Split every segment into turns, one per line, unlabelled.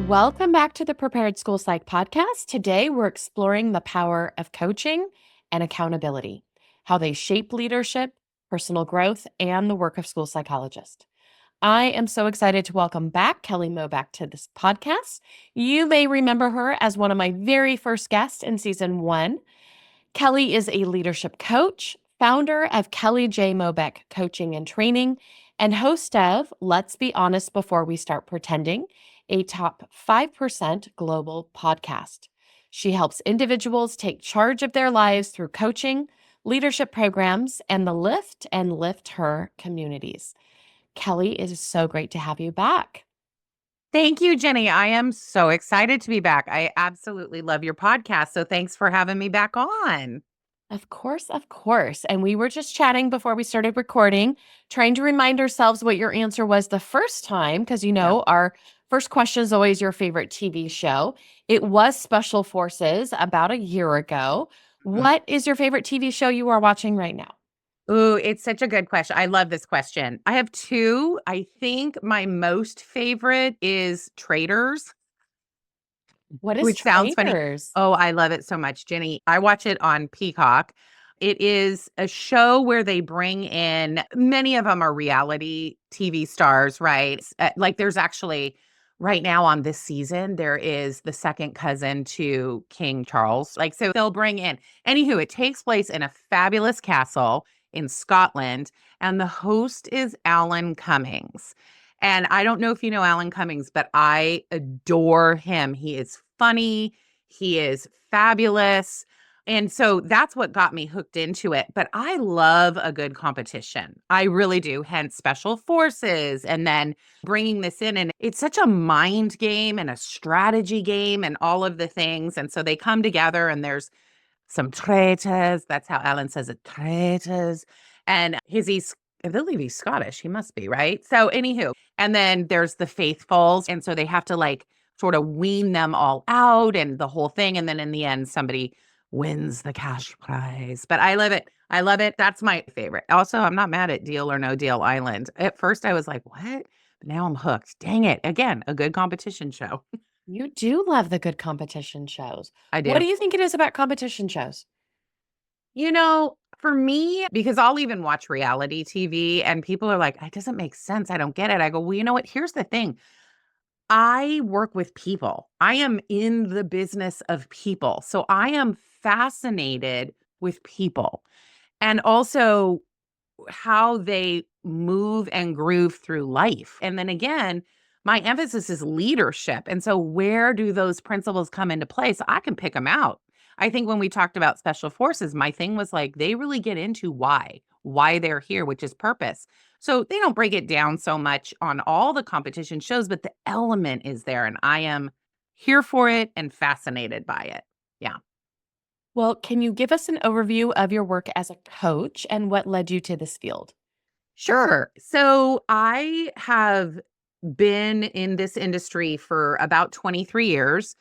Welcome back to the Prepared School Psych podcast. Today, we're exploring the power of coaching and accountability, how they shape leadership, personal growth, and the work of school psychologists. I am so excited to welcome back Kelly Mobeck to this podcast. You may remember her as one of my very first guests in season 1. Kelly is a leadership coach, founder of Kelly Mobeck Coaching and Training, and host of Let's Be Honest Before We Start Pretending, a top 5% global podcast. She helps individuals take charge of their lives through coaching, leadership programs, and the Lift and Lift Her communities. Kelly, it is so great to have you back.
Thank you, Jenny. I am so excited to be back. I absolutely love your podcast. So thanks for having me back on.
Of course, of course. And we were just chatting before we started recording, trying to remind ourselves what your answer was the first time, because our first question is always your favorite TV show. It was Special Forces about a year ago. What is your favorite TV show you are watching right now?
Ooh, it's such a good question. I love this question. I have two. I think my most favorite is Traitors.
What is
Which sounds funny.
Traitors?
Oh, I love it so much, Jenny. I watch it on Peacock. It is a show where they bring in, many of them are reality TV stars, right? Like there's actually right now on this season, there is the second cousin to King Charles. Like, so they'll bring in, anywho, it takes place in a fabulous castle in Scotland, and the host is Alan Cummings. And I don't know if you know Alan Cummings, but I adore him. He is funny. He is fabulous. And so that's what got me hooked into it. But I love a good competition. I really do. Hence Special Forces. And then bringing this in. And it's such a mind game and a strategy game and all of the things. And so they come together and there's some traitors. That's how Alan says it, traitors. And I believe he's Scottish. He must be, right? So anywho, and then there's the faithfuls. And so they have to like sort of wean them all out and the whole thing. And then in the end, somebody wins the cash prize. But I love it. I love it. That's my favorite. Also, I'm not mad at Deal or No Deal Island. At first, I was like, what? But now I'm hooked. Dang it. Again, a good competition show.
You do love the good competition shows.
I do.
What do you think it is about competition shows?
For me, because I'll even watch reality TV and people are like, it doesn't make sense. I don't get it. I go, well, you know what? Here's the thing. I work with people. I am in the business of people. So I am fascinated with people and also how they move and groove through life. And then again, my emphasis is leadership. And so where do those principles come into play? So I can pick them out. I think when we talked about Special Forces, my thing was like, they really get into why they're here, which is purpose. So they don't break it down so much on all the competition shows, but the element is there. And I am here for it and fascinated by it. Yeah.
Well, can you give us an overview of your work as a coach and what led you to this field?
Sure. So I have been in this industry for about 23 years.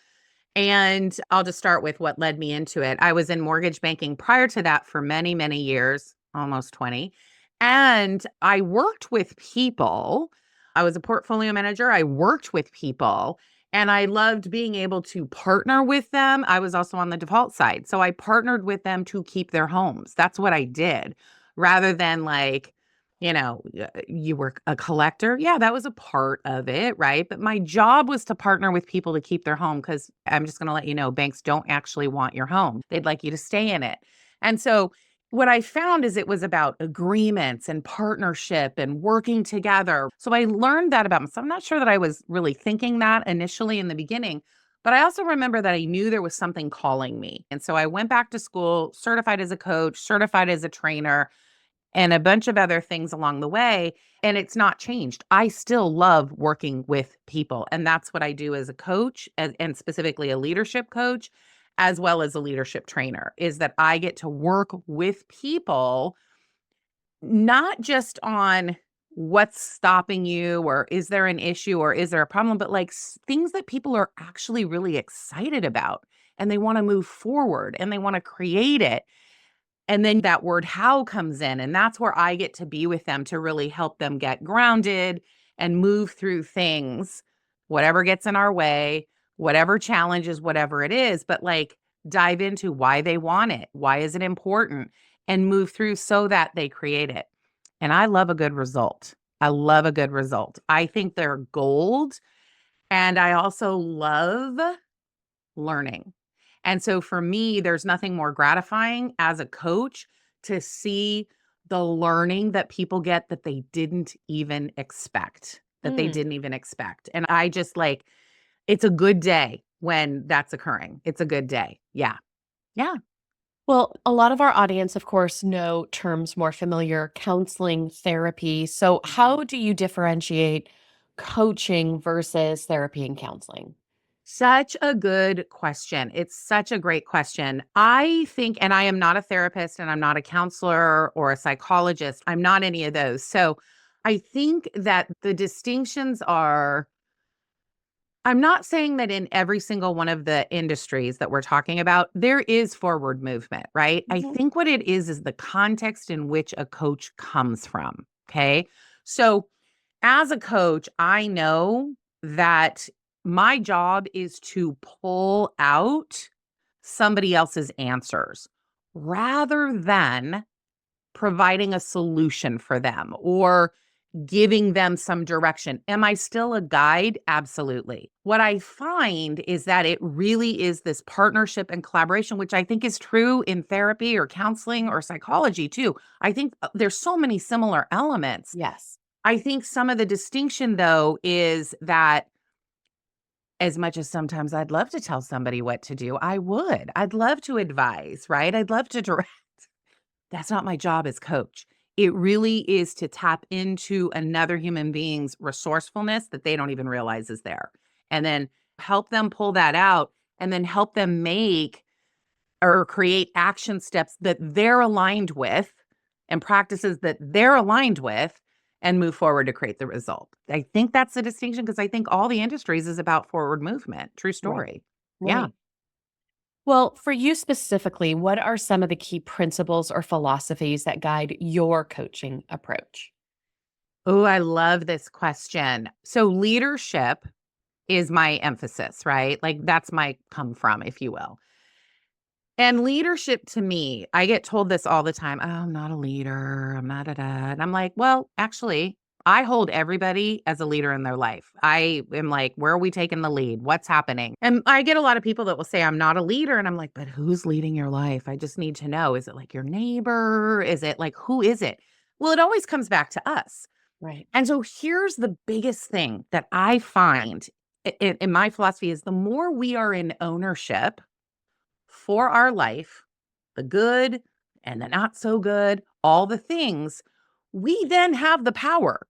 And I'll just start with what led me into it. I was in mortgage banking prior to that for many, many years, almost 20. And I worked with people. I was a portfolio manager. I worked with people and I loved being able to partner with them. I was also on the default side. So I partnered with them to keep their homes. That's what I did rather than like, you were a collector. Yeah, that was a part of it, right? But my job was to partner with people to keep their home because I'm just going to let you know, banks don't actually want your home. They'd like you to stay in it. And so what I found is it was about agreements and partnership and working together. So I learned that about myself. I'm not sure that I was really thinking that initially in the beginning, but I also remember that I knew there was something calling me. And so I went back to school, certified as a coach, certified as a trainer, and a bunch of other things along the way. And it's not changed. I still love working with people. And that's what I do as a coach and specifically a leadership coach, as well as a leadership trainer, is that I get to work with people, not just on what's stopping you or is there an issue or is there a problem, but like things that people are actually really excited about and they want to move forward and they want to create it. And then that word how comes in, and that's where I get to be with them to really help them get grounded and move through things whatever gets in our way, whatever challenges, whatever it is, but like dive into why they want it, why is it important, and move through so that they create it. And I love a good result. I love a good result. I think they're gold. And I also love learning. And so for me, there's nothing more gratifying as a coach to see the learning that people get that they didn't even expect,
Mm,
And I just like, it's a good day when that's occurring. It's a good day. Yeah. Yeah.
well, a lot of our audience, of course, know terms more familiar, counseling, therapy. So, how do you differentiate coaching versus therapy and counseling?
Such a good question. It's such a great question. I think, and I am not a therapist and I'm not a counselor or a psychologist, I'm not any of those. So I think that the distinctions are, I'm not saying that in every single one of the industries that we're talking about, there is forward movement, right? I
Mhm.
think what it is the context in which a coach comes from. Okay. So as a coach, I know that my job is to pull out somebody else's answers rather than providing a solution for them or giving them some direction. Am I still a guide? Absolutely. What I find is that it really is this partnership and collaboration, which I think is true in therapy or counseling or psychology too. I think there's so many similar elements.
Yes.
I think some of the distinction, though, is that as much as sometimes I'd love to tell somebody what to do, I would. I'd love to advise, right? I'd love to direct. That's not my job as coach. It really is to tap into another human being's resourcefulness that they don't even realize is there, and then help them pull that out and then help them make or create action steps that they're aligned with and practices that they're aligned with and move forward to create the result. I think that's the distinction because I think all the industries is about forward movement. True
Right.
story. Yeah.
Right. Well, for you specifically, what are some of the key principles or philosophies that guide your coaching approach?
Oh, I love this question. So leadership is my emphasis, right? Like that's my come from, if you will. And leadership to me, I get told this all the time. Oh, I'm not a leader. I'm not a da. And I'm like, well, actually, I hold everybody as a leader in their life. I am like, where are we taking the lead? What's happening? And I get a lot of people that will say, I'm not a leader. And I'm like, but who's leading your life? I just need to know. Is it like your neighbor? Is it like, who is it? Well, it always comes back to us.
Right.
And so here's the biggest thing that I find in my philosophy is the more we are in ownership for our life, the good and the not so good, all the things, we then have the power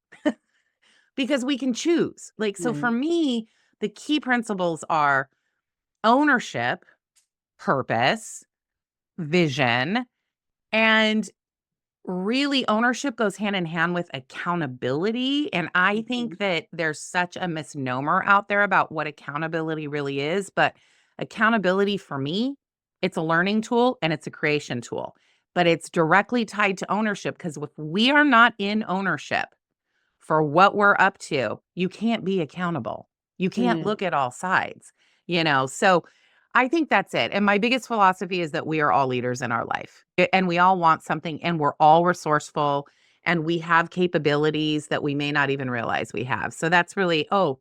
because we can choose. Like, so for
Right.
me, the key principles are ownership, purpose, vision, and really ownership goes hand in hand with accountability. And I think
Mhm.
that there's such a misnomer out there about what accountability really is. But accountability for me, it's a learning tool and it's a creation tool, but it's directly tied to ownership because if we are not in ownership for what we're up to, you can't be accountable. You can't
Mm,
look at all sides, you know? So I think that's it. And my biggest philosophy is that we are all leaders in our life and we all want something and we're all resourceful and we have capabilities that we may not even realize we have. So that's really, oh,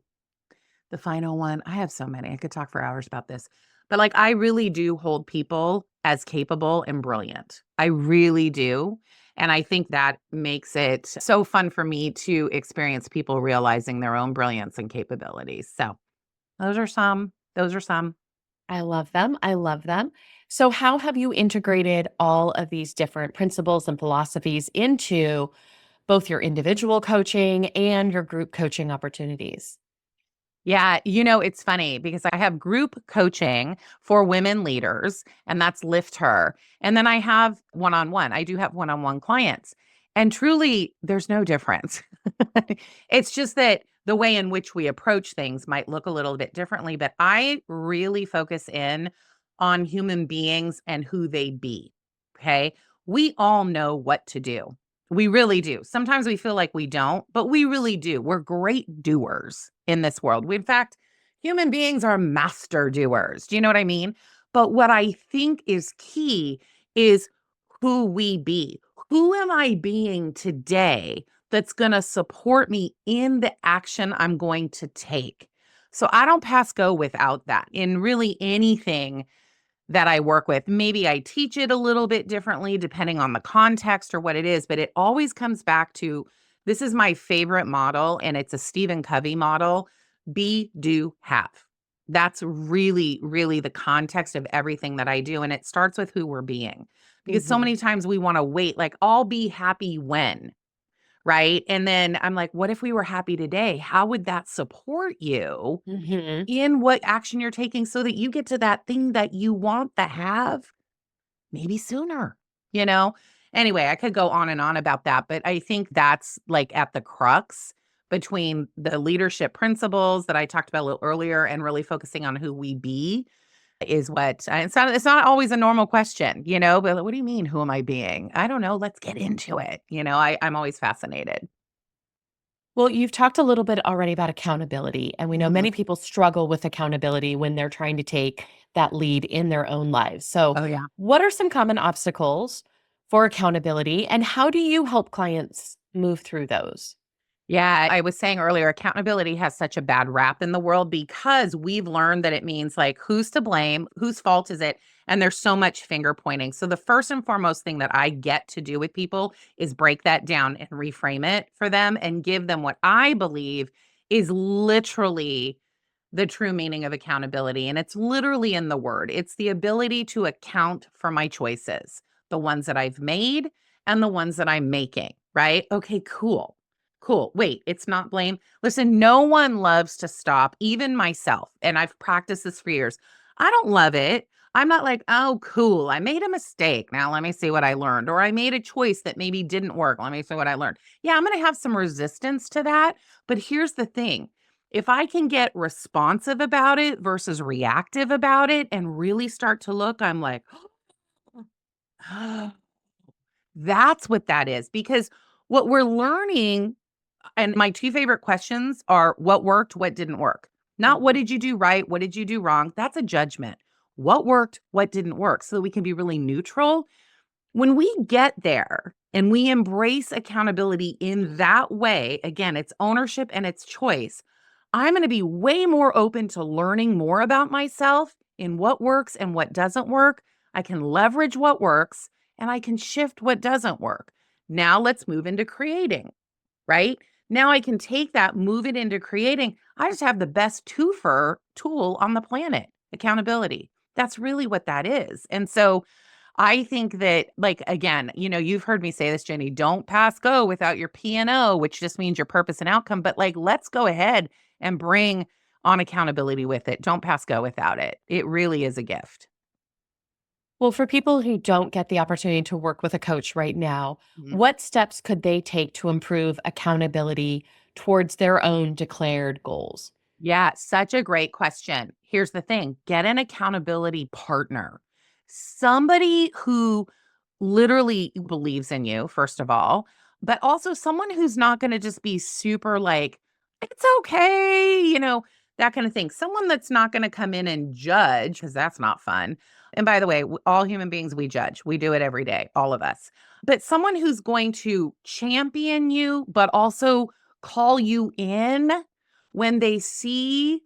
the final one. I have so many. I could talk for hours about this. But like I really do hold people as capable and brilliant. I really do. And I think that makes it so fun for me to experience people realizing their own brilliance and capabilities. So those are some. Those are some.
I love them. I love them. So, how have you integrated all of these different principles and philosophies into both your individual coaching and your group coaching opportunities?
Yeah, it's funny because I have group coaching for women leaders, and that's Lift Her. And then I have one on one. I do have one on one clients. And truly, there's no difference. It's just that the way in which we approach things might look a little bit differently, but I really focus in on human beings and who they be. Okay. We all know what to do. We really do. Sometimes we feel like we don't, but we really do. We're great doers in this world. In fact, human beings are master doers. Do you know what I mean? But what I think is key is who we be. Who am I being today that's going to support me in the action I'm going to take? So I don't pass go without that in really anything that I work with. Maybe I teach it a little bit differently depending on the context or what it is, but it always comes back to this is my favorite model, and it's a Stephen Covey model: be, do, have. That's really, really the context of everything that I do. And it starts with who we're being. Because so
Mhm.
many times we want to wait, like, I'll be happy when, right? And then I'm like, what if we were happy today? How would that support you
Mhm.
in what action you're taking so that you get to that thing that you want to have maybe sooner, you know? Anyway, I could go on and on about that, but I think that's like at the crux between the leadership principles that I talked about a little earlier and really focusing on who we be is what it's not always a normal question, but like, what do you mean, who am I being? I don't know. Let's get into it. I'm always fascinated.
Well, you've talked a little bit already about accountability, and we know
Mhm.
many people struggle with accountability when they're trying to take that lead in their own lives. So,
Oh, yeah.
what are some common obstacles for accountability, and how do you help clients move through those?
Yeah, I was saying earlier, accountability has such a bad rap in the world because we've learned that it means like who's to blame, whose fault is it? And there's so much finger pointing. So the first and foremost thing that I get to do with people is break that down and reframe it for them and give them what I believe is literally the true meaning of accountability. And it's literally in the word. It's the ability to account for my choices, the ones that I've made and the ones that I'm making, right? Okay, cool. Cool. Wait, it's not blame. Listen, no one loves to stop, even myself. And I've practiced this for years. I don't love it. I'm not like, oh, cool. I made a mistake. Now let me see what I learned. Or I made a choice that maybe didn't work. Let me see what I learned. Yeah, I'm going to have some resistance to that. But here's the thing: if I can get responsive about it versus reactive about it and really start to look, I'm like, that's what that is. Because what we're learning, and my 2 favorite questions are what worked, what didn't work. Not what
Mhm.
did you do right, what did you do wrong? That's a judgment. What worked, what didn't work, so that we can be really neutral. When we get there and we embrace accountability in that way, again, it's ownership and it's choice. I'm going to be way more open to learning more about myself in what works and what doesn't work. I can leverage what works and I can shift what doesn't work. Now let's move into creating, right? Now I can take that, move it into creating. I just have the best twofer tool on the planet: accountability. That's really what that is. And so I think that, like, again, you've heard me say this, Jenny, don't pass go without your P&O, which just means your purpose and outcome. But like, let's go ahead and bring on accountability with it. Don't pass go without it. It really is a gift.
Well, for people who don't get the opportunity to work with a coach right now,
Mhm.
what steps could they take to improve accountability towards their own declared goals?
Yeah, such a great question. Here's the thing: get an accountability partner, somebody who literally believes in you, first of all, but also someone who's not going to just be super like, it's okay, that kind of thing. Someone that's not going to come in and judge, because that's not fun. And by the way, all human beings, we judge. We do it every day, all of us. But someone who's going to champion you, but also call you in when they see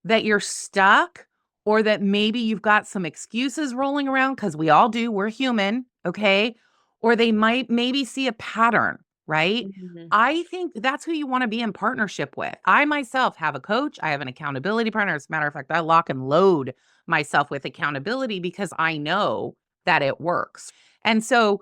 that you're stuck or that maybe you've got some excuses rolling around, because we all do, we're human, okay? Or they might maybe see a pattern, right?
Mhm.
I think that's who you want to be in partnership with. I myself have a coach, I have an accountability partner. As a matter of fact, I lock and load myself with accountability because I know that it works. And so,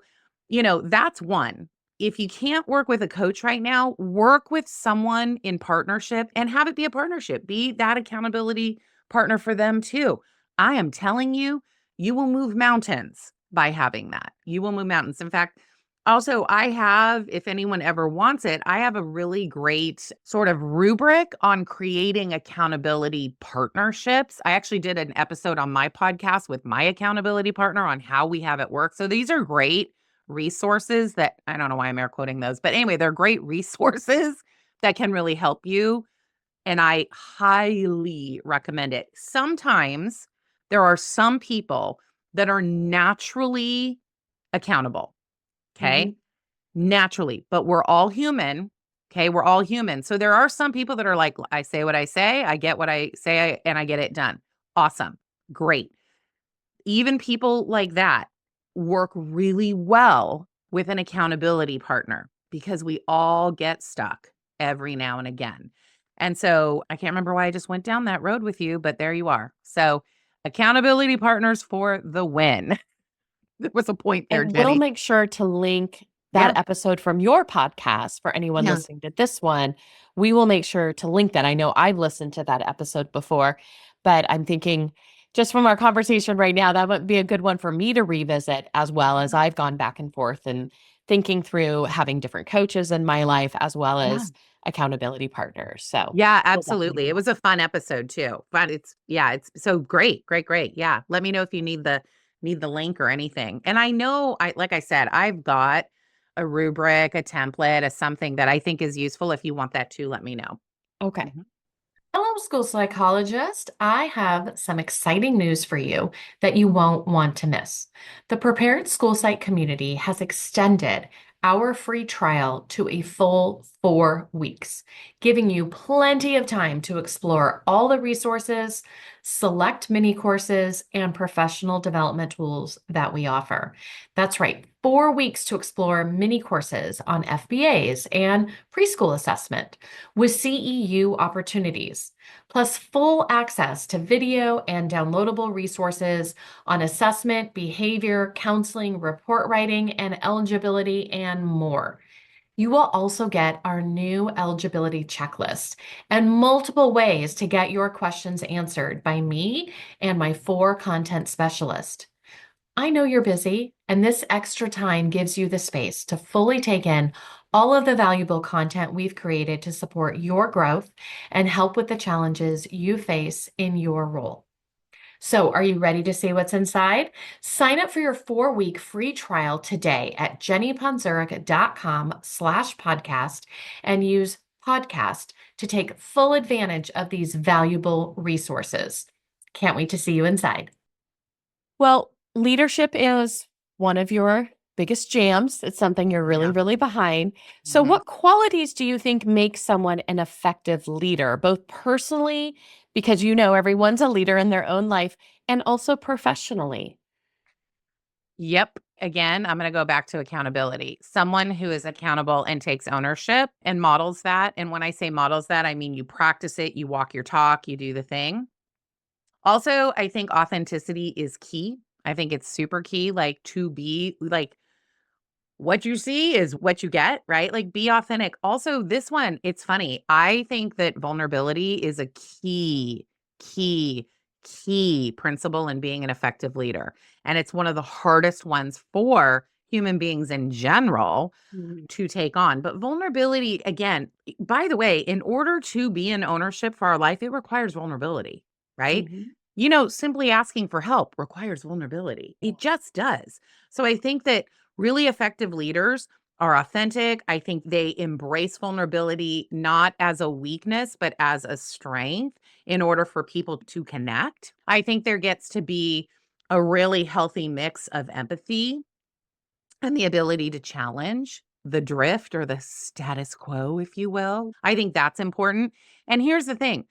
that's one. If you can't work with a coach right now, work with someone in partnership and have it be a partnership. Be that accountability partner for them too. I am telling you, you will move mountains by having that. You will move mountains. In fact, also, I have, if anyone ever wants it, I have a really great sort of rubric on creating accountability partnerships. I actually did an episode on my podcast with my accountability partner on how we have it work. So these are great resources that I don't know why I'm air quoting those, but anyway, they're great resources that can really help you. And I highly recommend it. Sometimes there are some people that are naturally accountable.
Hmm.
Okay. Naturally, but we're all human. Okay. We're all human. So there are some people that are like, I say what I say, I get what I say, and I get it done. Awesome. Great. Even people like that work really well with an accountability partner because we all get stuck every now and again. And so I can't remember why I just went down that road with you, but there you are. So accountability partners for the win. There was a point there,
And we'll
Jenny.
make sure to link that
Yeah.
episode from your podcast for anyone
Yeah.
listening to this one. We will make sure to link that. I know I've listened to that episode before, but I'm thinking just from our conversation right now, that would be a good one for me to revisit as well as I've gone back and forth and thinking through having different coaches in my life as well
Yeah.
as accountability partners. So
Yeah,
we'll definitely
absolutely.
do
It
that.
was a fun episode too. But it's so great, great, great. Yeah. Let me know if you need the link or anything. And I know like I said, I've got a rubric, a template, a something that I think is useful. If you want that too, let me know.
Okay.
Mhm.
Hello, school psychologist. I have some exciting news for you that you won't want to miss. The Prepared School Psych community has extended our free trial to a full 4 weeks, giving you plenty of time to explore all the resources, select mini courses, and professional development tools that we offer. That's right, 4 weeks to explore mini courses on FBAs and preschool assessment with CEU opportunities, plus full access to video and downloadable resources on assessment, behavior, counseling, report writing, and eligibility, and more. You will also get our new eligibility checklist and multiple ways to get your questions answered by me and my 4 content specialists. I know you're busy, and this extra time gives you the space to fully take in all of the valuable content we've created to support your growth and help with the challenges you face in your role. So, are you ready to see what's inside? Sign up for your 4 week free trial today at jennyponzuric.com/podcast and use podcast to take full advantage of these valuable resources. Can't wait to see you inside. Well, leadership is one of your biggest jams. It's something you're really,
Yeah.
really behind. So,
Mhm.
what qualities do you think make someone an effective leader, both personally, because you know everyone's a leader in their own life, and also professionally?
Yep. Again, I'm going to go back to accountability. Someone who is accountable and takes ownership and models that. And when I say models that, I mean you practice it, you walk your talk, you do the thing. Also, I think authenticity is key. I think it's super key, like to be like what you see is what you get, right? Like be authentic. Also, this one, it's funny. I think that vulnerability is a key, key principle in being an effective leader. And it's one of the hardest ones for human beings in general
Mhm.
to take on. But vulnerability, again, by the way, in order to be in ownership for our life, it requires vulnerability, right?
Mhm.
Simply asking for help requires vulnerability. It just does. So I think that really effective leaders are authentic. I think they embrace vulnerability not as a weakness, but as a strength in order for people to connect. I think there gets to be a really healthy mix of empathy and the ability to challenge the drift or the status quo, if you will. I think that's important. And here's the thing,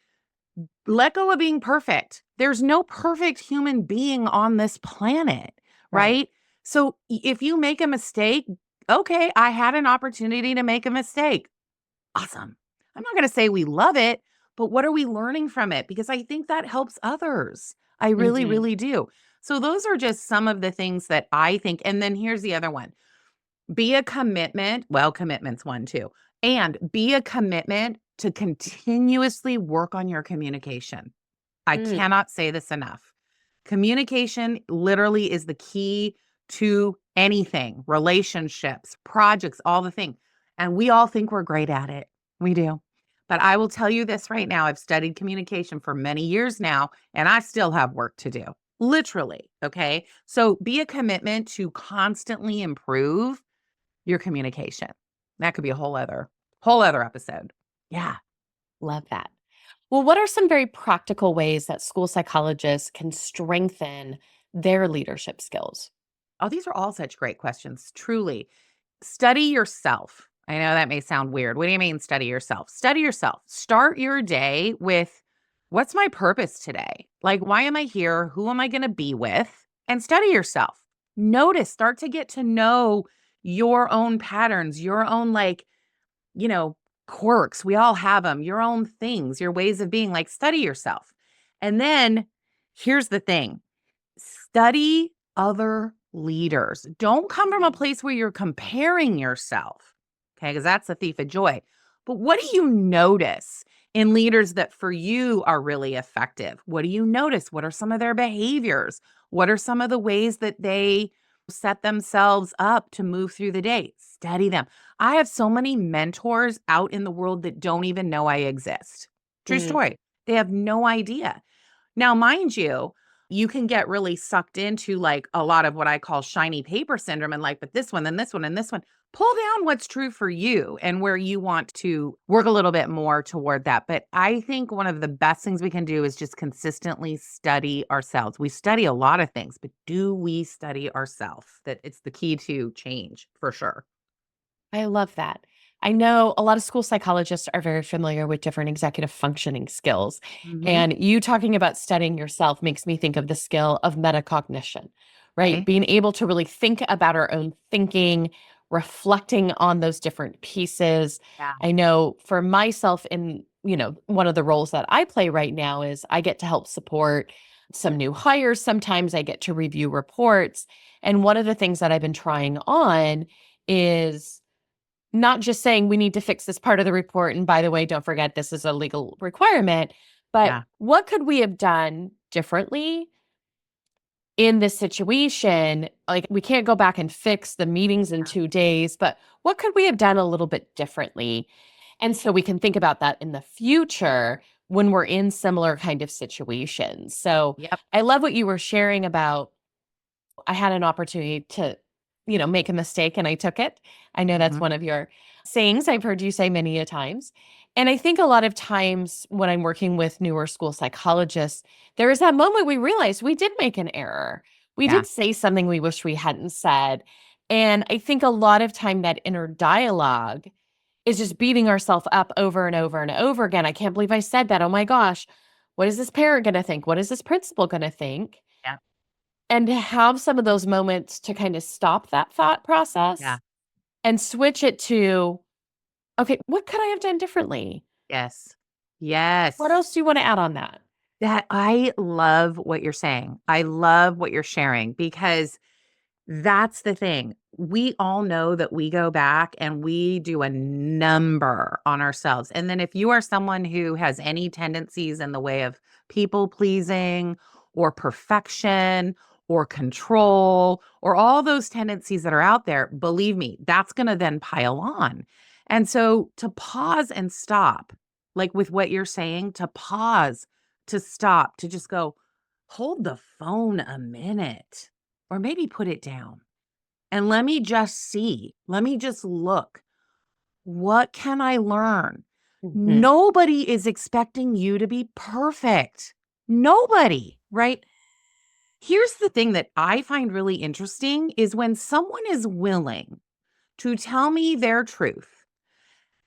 let go of being perfect. There's no perfect human being on this planet,
Right.
right? So if you make a mistake, okay, I had an opportunity to make a mistake. Awesome. I'm not going to say we love it, but what are we learning from it? Because I think that helps others. I really,
Mhm.
really do. So those are just some of the things that I think. And then here's the other one, be a commitment. Well, commitment's one too. And be a commitment to continuously work on your communication. I
Mm.
cannot say this enough. Communication literally is the key to anything, relationships, projects, all the thing. And we all think we're great at it. We do. But I will tell you this right now. I've studied communication for many years now, and I still have work to do. literally. Okay. So be a commitment to constantly improve your communication. That could be a whole other episode. Yeah.
Love that. Well, what are some very practical ways that school psychologists can strengthen their leadership skills?
Oh, these are all such great questions. Truly. Study yourself. I know that may sound weird. What do you mean study yourself? Study yourself. Start your day with, what's my purpose today? Like, why am I here? Who am I going to be with? And study yourself. Notice, start to get to know your own patterns, your own, like, you know, quirks. We all have them, your own things, your ways of being. Like, study yourself. And then here's the thing, study other leaders. Don't come from a place where you're comparing yourself, okay? Because that's the thief of joy. But what do you notice in leaders that for you are really effective? What do you notice? What are some of their behaviors? What are some of the ways that they set themselves up to move through the day? Study them. I have so many mentors out in the world that don't even know I exist. True
Mm,
story. They have no idea. Now, mind you, you can get really sucked into like a lot of what I call shiny paper syndrome and like, but this one, then this one, and this one. Pull down what's true for you and where you want to work a little bit more toward that. But I think one of the best things we can do is just consistently study ourselves. We study a lot of things, but do we study ourselves? That it's the key to change for sure.
I love that. I know a lot of school psychologists are very familiar with different executive functioning skills.
Hmm.
And you talking about studying yourself makes me think of the skill of metacognition, right?
Okay.
Being able to really think about our own thinking, reflecting on those different pieces.
Yeah.
I know for myself in, one of the roles that I play right now is I get to help support some new hires. Sometimes I get to review reports. And one of the things that I've been trying on is not just saying we need to fix this part of the report. And by the way, don't forget this is a legal requirement, but
Yeah.
what could we have done differently in this situation? Like, we can't go back and fix the meetings in 2 days, but what could we have done a little bit differently? And so we can think about that in the future when we're in similar kind of situations. So
Yep.
I love what you were sharing about. I had an opportunity to, make a mistake and I took it. I know that's
Hmm.
one of your sayings I've heard you say many a times. And I think a lot of times when I'm working with newer school psychologists, there is that moment we realize we did make an error. We
Yeah.
did say something we wish we hadn't said. And I think a lot of time that inner dialogue is just beating ourselves up over and over and over again. I can't believe I said that. Oh my gosh. What is this parent going to think? What is this principal going to think?
Yeah.
And to have some of those moments to kind of stop that thought
Yeah.
process and switch it to, okay, what could I have done differently?
Yes.
What
Yes.
else do you want to add on that?
That I love what you're saying. I love what you're sharing because that's the thing. We all know that we go back and we do a number on ourselves. And then if you are someone who has any tendencies in the way of people pleasing or perfection or control or all those tendencies that are out there, believe me, that's going to then pile on. And so to pause and stop, like with what you're saying, to pause, to stop, to just go, hold the phone a minute or maybe put it down and let me just see. Let me just look. What can I learn?
Mhm.
Nobody is expecting you to be perfect. Nobody, right? Here's the thing that I find really interesting is when someone is willing to tell me their truth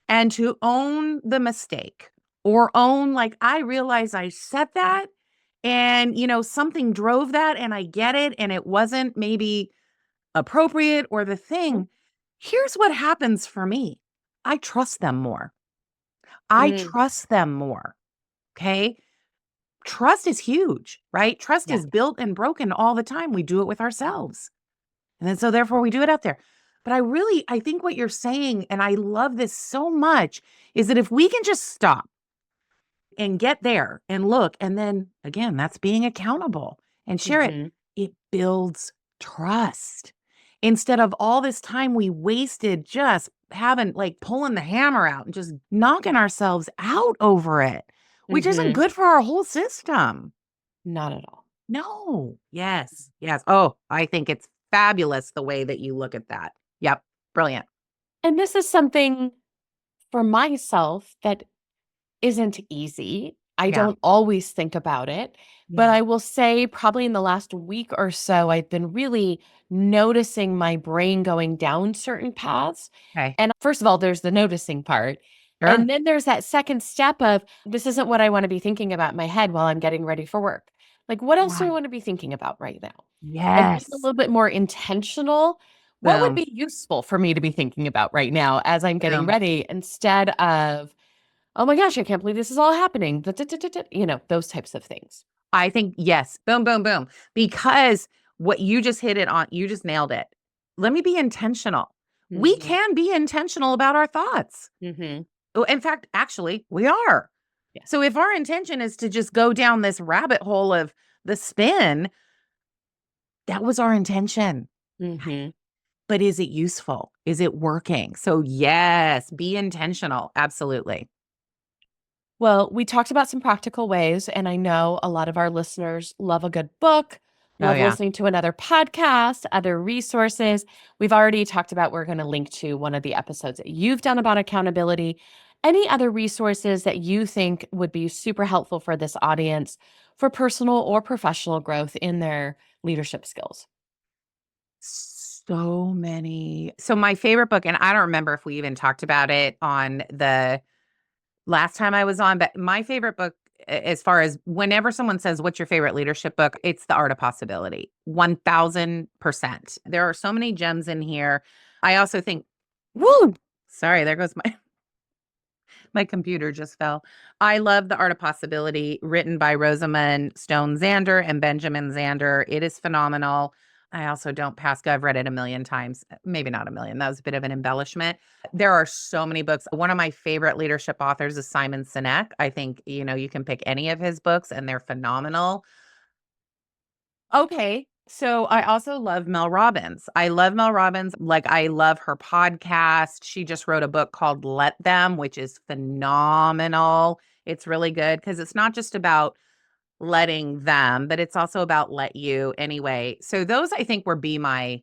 and to own the mistake or own, like, I realize I said that and, something drove that and I get it and it wasn't maybe appropriate or the thing. Here's what happens for me. I trust them more. I
Mm,
trust them more. Okay. Trust is huge, right? Trust
yeah.
is built and broken all the time. We do it with ourselves. And then so therefore we do it out there. But I think what you're saying, and I love this so much, is that if we can just stop and get there and look, and then again, that's being accountable and share it,
Mhm.
it builds trust. Instead of all this time we wasted just having like pulling the hammer out and just knocking ourselves out over it, which isn't
Mhm.
good for our whole system.
Not at all.
No. Yes. Yes. Oh, I think it's fabulous the way that you look at that. Yep. Brilliant.
And this is something for myself that isn't easy. I
Yeah.
don't always think about it, but
Yeah.
I will say probably in the last week or so, I've been really noticing my brain going down certain paths.
Okay.
And first of all, there's the noticing part.
Sure.
And then there's that second step of this isn't what I want to be thinking about in my head while I'm getting ready for work. Like, what else do I
Right.
want to be thinking about right now? And being a
Yes.
little bit more intentional. What would
Boom.
be useful for me to be thinking about right now as I'm getting
Boom.
ready instead of oh my gosh, I can't believe this is all happening. Those types of things.
I think, yes. Boom, boom, boom. Because what you just hit it on, you just nailed it. Let me be intentional. We
Mhm.
can be intentional about our thoughts.
Mhm.
Oh, in fact, actually, we are.
Yeah.
So if our intention is to just go down this rabbit hole of the spin, that was our intention.
Mhm.
But is it useful? Is it working? So, yes, be intentional. Absolutely.
Well, we talked about some practical ways, and I know a lot of our listeners love a good book,
Oh,
love
yeah.
listening to another podcast, other resources. We've already talked about we're going to link to one of the episodes that you've done about accountability. Any other resources that you think would be super helpful for this audience for personal or professional growth in their leadership skills?
So many. So, my favorite book, and I don't remember if we even talked about it on the last time I was on, but my favorite book, as far as whenever someone says, "What's your favorite leadership book?" It's The Art of Possibility. 1000%. There are so many gems in here. I also think, woo, sorry, there goes my my computer just fell. I love The Art of Possibility, written by Rosamund Stone Zander and Benjamin Zander. It is phenomenal. I also don't pass go. I've read it a million times. Maybe not a million. That was a bit of an embellishment. There are so many books. One of my favorite leadership authors is Simon Sinek. I think, you can pick any of his books and they're phenomenal. Okay. So I also love Mel Robbins. I love Mel Robbins. Like, I love her podcast. She just wrote a book called Let Them, which is phenomenal. It's really good because it's not just about letting them, but it's also about let you anyway. So those I think would be my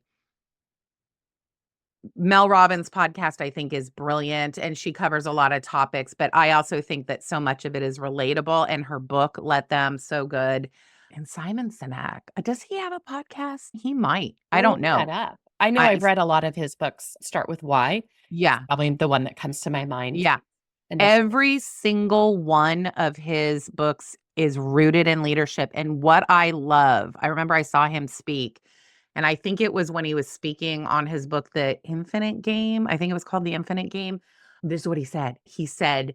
Mel Robbins podcast. I think is brilliant and she covers a lot of topics, but I also think that so much of it is relatable and her book Let Them so good. And Simon Sinek, does he have a podcast? He might. I
We'll
don't
look that
know.
up. I know
I
I've read a lot of his books start with Y.
Yeah.
Probably the one that comes to my mind
Yeah.
initially.
Every single one of his books is rooted in leadership. And what I love, I remember I saw him speak, and I think it was when he was speaking on his book, The Infinite Game. I think it was called The Infinite Game. This is what he said. He said,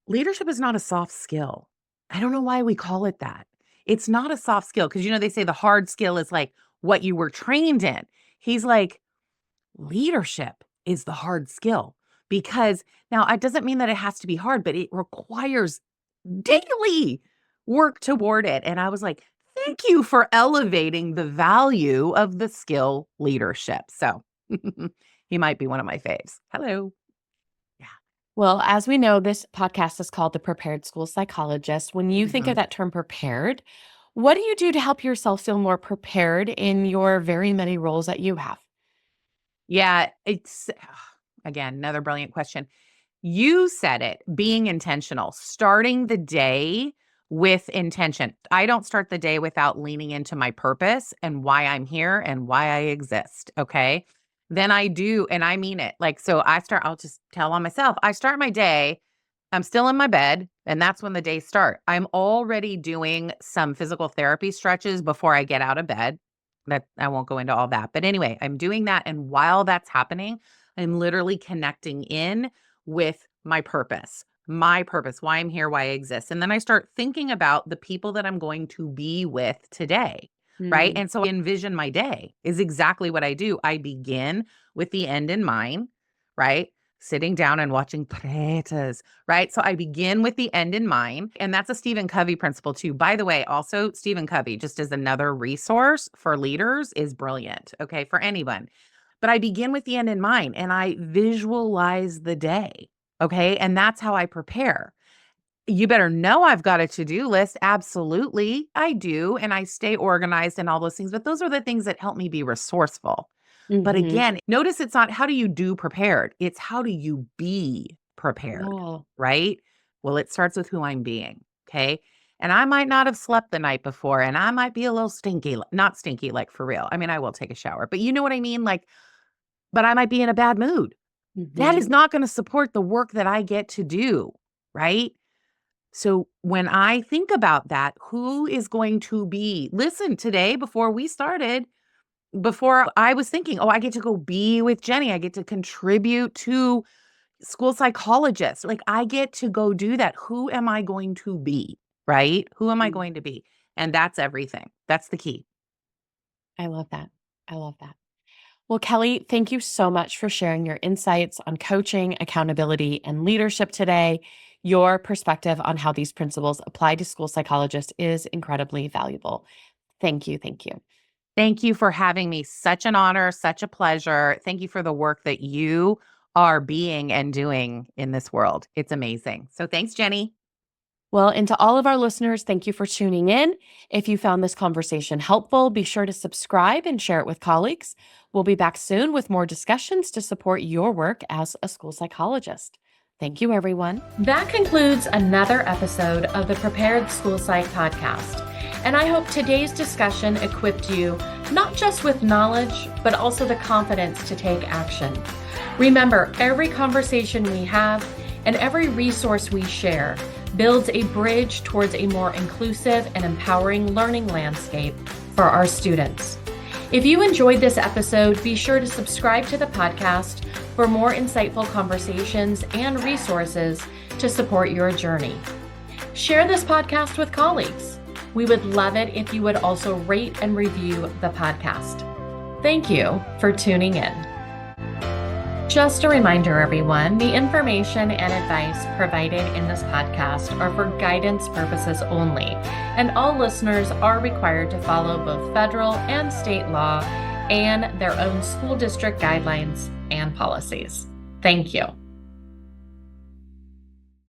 leadership is not a soft skill. I don't know why we call it that. It's not a soft skill because, they say the hard skill is like what you were trained in. He's like, leadership is the hard skill because now it doesn't mean that it has to be hard, but it requires daily work toward it. And I was like, thank you for elevating the value of the skill leadership. So he might be one of my faves. Hello. Yeah.
Well, as we know, this podcast is called the Prepared School Psychologist. When you think of
Mhm.
that term prepared, what do you do to help yourself feel more prepared in your very many roles that you have?
Yeah. It's again another brilliant question. You said it, being intentional, starting the day with intention. I don't start the day without leaning into my purpose and why I'm here and why I exist. Okay. Then I do, and I mean it. Like, so I'll just tell on myself, I start my day, I'm still in my bed, and that's when the days start. I'm already doing some physical therapy stretches before I get out of bed. That I won't go into all that. But anyway, I'm doing that. And while that's happening, I'm literally connecting in with my purpose, why I'm here, why I exist. And then I start thinking about the people that I'm going to be with today. Right.
Mm.
And so I envision my day is exactly what I do. I begin with the end in mind, right? Sitting down and watching pretas, right? So I begin with the end in mind. And that's a Stephen Covey principle too. By the way, also Stephen Covey, just as another resource for leaders, is brilliant. Okay. For anyone. But I begin with the end in mind and I visualize the day. Okay. And that's how I prepare. You better know I've got a to-do list. Absolutely, I do. And I stay organized and all those things. But those are the things that help me be resourceful. But
Mhm.
again, notice it's not how do you do prepared? It's how do you be prepared,
Oh.
right? Well, it starts with who I'm being. Okay. And I might not have slept the night before and I might be a little stinky, not stinky, like for real. I mean, I will take a shower, but you know what I mean? Like, but I might be in a bad mood. That is
Mhm.
not going to support the work that I get to do. Right. So when I think about that, who is going to be, listen, today before we started, before I was thinking, oh, I get to go be with Jenny. I get to contribute to school psychologists. Like I get to go do that. Who am I going to be? Right? Who am I
Mm.
going to be? And that's everything. That's the key.
I love that. I love that. Well, Kelly, thank you so much for sharing your insights on coaching, accountability, and leadership today. Your perspective on how these principles apply to school psychologists is incredibly valuable. Thank you. Thank you.
Thank you for having me. Such an honor, such a pleasure. Thank you for the work that you are being and doing in this world. It's amazing. So thanks, Jenny.
Well, and to all of our listeners, thank you for tuning in. If you found this conversation helpful, be sure to subscribe and share it with colleagues. We'll be back soon with more discussions to support your work as a school psychologist. Thank you, everyone. That concludes another episode of the Prepared School Psych podcast. And I hope today's discussion equipped you not just with knowledge, but also the confidence to take action. Remember, every conversation we have and every resource we share builds a bridge towards a more inclusive and empowering learning landscape for our students. If you enjoyed this episode, be sure to subscribe to the podcast for more insightful conversations and resources to support your journey. Share this podcast with colleagues. We would love it if you would also rate and review the podcast. Thank you for tuning in. Just a reminder, everyone, the information and advice provided in this podcast are for guidance purposes only, and all listeners are required to follow both federal and state law and their own school district guidelines and policies. Thank you.